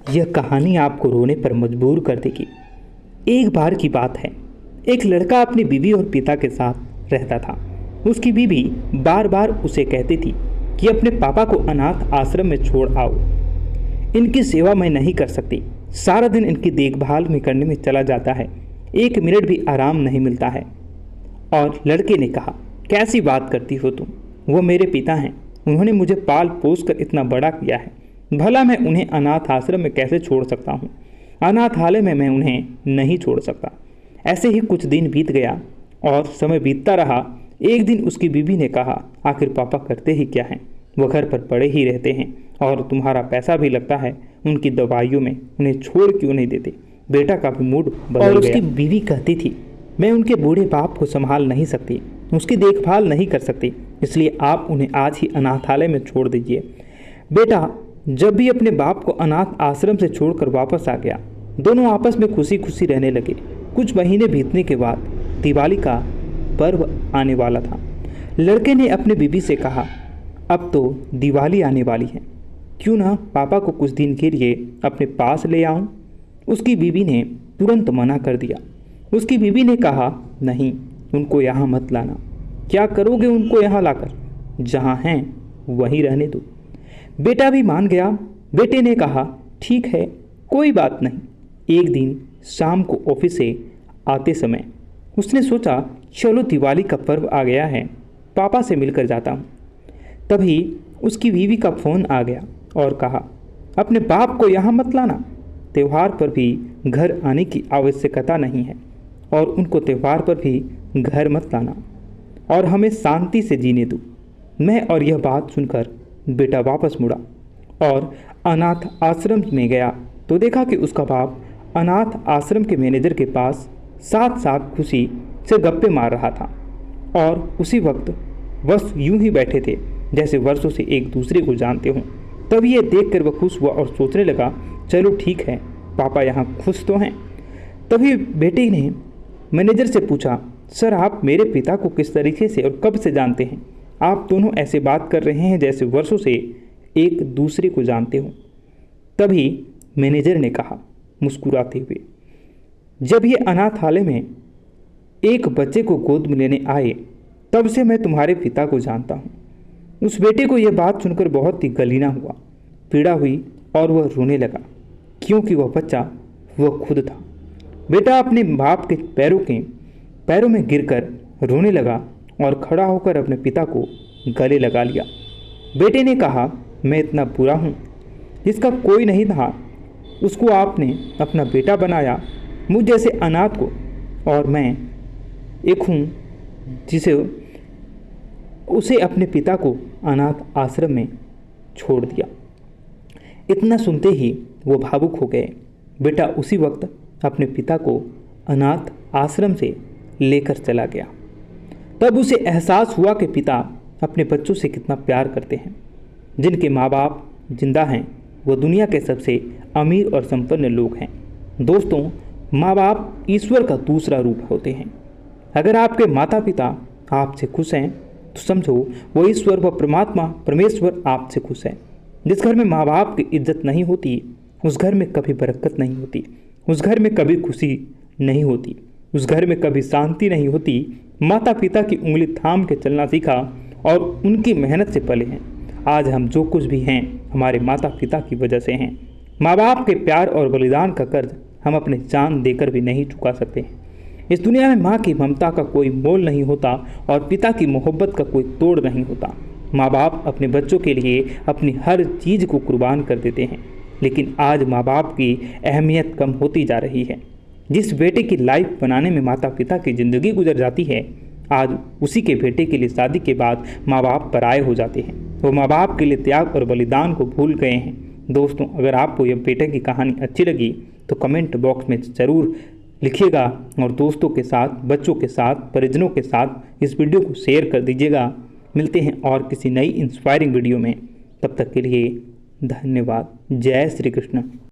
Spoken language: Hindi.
यह कहानी आपको रोने पर मजबूर कर देगी। एक बार की बात है, एक लड़का अपनी बीवी और पिता के साथ रहता था। उसकी बीवी बार बार उसे कहती थी कि अपने पापा को अनाथ आश्रम में छोड़ आओ, इनकी सेवा मैं नहीं कर सकती, सारा दिन इनकी देखभाल में करने में चला जाता है, एक मिनट भी आराम नहीं मिलता है। और लड़के ने कहा, कैसी बात करती हो तुम, वो मेरे पिता हैं, उन्होंने मुझे पाल पोस कर इतना बड़ा किया है, भला मैं उन्हें अनाथ आश्रम में कैसे छोड़ सकता हूँ, अनाथालय में मैं उन्हें नहीं छोड़ सकता। ऐसे ही कुछ दिन बीत गया और समय बीतता रहा। एक दिन उसकी बीवी ने कहा, आखिर पापा करते ही क्या हैं, वो घर पर पड़े ही रहते हैं और तुम्हारा पैसा भी लगता है उनकी दवाइयों में, उन्हें छोड़ क्यों नहीं देते। बेटा का भी मूड बदल गया। और उसकी बीवी कहती थी, मैं उनके बूढ़े बाप को संभाल नहीं सकती, उसकी देखभाल नहीं कर सकती, इसलिए आप उन्हें आज ही अनाथालय में छोड़ दीजिए। बेटा जब भी अपने बाप को अनाथ आश्रम से छोड़कर वापस आ गया, दोनों आपस में खुशी खुशी रहने लगे। कुछ महीने बीतने के बाद दिवाली का पर्व आने वाला था। लड़के ने अपने बीवी से कहा, अब तो दिवाली आने वाली है, क्यों ना पापा को कुछ दिन के लिए अपने पास ले आऊं। उसकी बीवी ने तुरंत मना कर दिया। उसकी बीवी ने कहा, नहीं, उनको यहाँ मत लाना, क्या करोगे उनको यहाँ लाकर, जहाँ हैं वहीं रहने दो। बेटा भी मान गया। बेटे ने कहा, ठीक है, कोई बात नहीं। एक दिन शाम को ऑफिस से आते समय उसने सोचा, चलो दिवाली का पर्व आ गया है, पापा से मिलकर जाता हूँ। तभी उसकी बीवी का फ़ोन आ गया और कहा, अपने बाप को यहाँ मत लाना, त्यौहार पर भी घर आने की आवश्यकता नहीं है और उनको त्यौहार पर भी घर मत लाना और हमें शांति से जीने दो। मैं और यह बात सुनकर बेटा वापस मुड़ा और अनाथ आश्रम में गया तो देखा कि उसका बाप अनाथ आश्रम के मैनेजर के पास साथ साथ खुशी से गप्पे मार रहा था और उसी वक्त बस यूं ही बैठे थे जैसे वर्षों से एक दूसरे को जानते हों। तभी ये देखकर वह खुश हुआ और सोचने लगा, चलो ठीक है, पापा यहाँ खुश तो हैं। तभी बेटे ने मैनेजर से पूछा, सर आप मेरे पिता को किस तरीके से और कब से जानते हैं, आप दोनों ऐसे बात कर रहे हैं जैसे वर्षों से एक दूसरे को जानते हो। तभी मैनेजर ने कहा मुस्कुराते हुए, जब ये अनाथालय में एक बच्चे को गोद में लेने आए तब से मैं तुम्हारे पिता को जानता हूँ। उस बेटे को यह बात सुनकर बहुत ही गलीना हुआ, पीड़ा हुई और वह रोने लगा, क्योंकि वह बच्चा वह खुद था। बेटा अपने बाप के पैरों में गिरकर रोने लगा और खड़ा होकर अपने पिता को गले लगा लिया। बेटे ने कहा, मैं इतना बुरा हूँ, जिसका कोई नहीं था, उसको आपने अपना बेटा बनाया, मुझ जैसे अनाथ को, और मैं एक हूँ जिसे उसे अपने पिता को अनाथ आश्रम में छोड़ दिया। इतना सुनते ही वो भावुक हो गए। बेटा उसी वक्त अपने पिता को अनाथ आश्रम से लेकर चला गया। तब उसे एहसास हुआ कि पिता अपने बच्चों से कितना प्यार करते हैं। जिनके माँ बाप जिंदा हैं वो दुनिया के सबसे अमीर और संपन्न लोग हैं। दोस्तों, माँ बाप ईश्वर का दूसरा रूप होते हैं। अगर आपके माता पिता आपसे खुश हैं तो समझो वो ईश्वर व परमेश्वर आपसे खुश है। जिस घर में माँ बाप की इज्जत नहीं होती उस घर में कभी बरकत नहीं होती, उस घर में कभी खुशी नहीं होती, उस घर में कभी शांति नहीं होती। माता पिता की उंगली थाम के चलना सीखा और उनकी मेहनत से पले हैं। आज हम जो कुछ भी हैं हमारे माता पिता की वजह से हैं। माँ बाप के प्यार और बलिदान का कर्ज हम अपने जान देकर भी नहीं चुका सकते हैं। इस दुनिया में माँ की ममता का कोई मोल नहीं होता और पिता की मोहब्बत का कोई तोड़ नहीं होता। माँ बाप अपने बच्चों के लिए अपनी हर चीज़ को कुर्बान कर देते हैं, लेकिन आज माँ बाप की अहमियत कम होती जा रही है। जिस बेटे की लाइफ बनाने में माता पिता की ज़िंदगी गुजर जाती है, आज उसी के बेटे के लिए शादी के बाद माँ बाप पराये हो जाते हैं। वो माँ बाप के लिए त्याग और बलिदान को भूल गए हैं। दोस्तों, अगर आपको यह बेटे की कहानी अच्छी लगी तो कमेंट बॉक्स में ज़रूर लिखिएगा और दोस्तों के साथ, बच्चों के साथ, परिजनों के साथ इस वीडियो को शेयर कर दीजिएगा। मिलते हैं और किसी नई इंस्पायरिंग वीडियो में, तब तक के लिए धन्यवाद। जय श्री कृष्ण।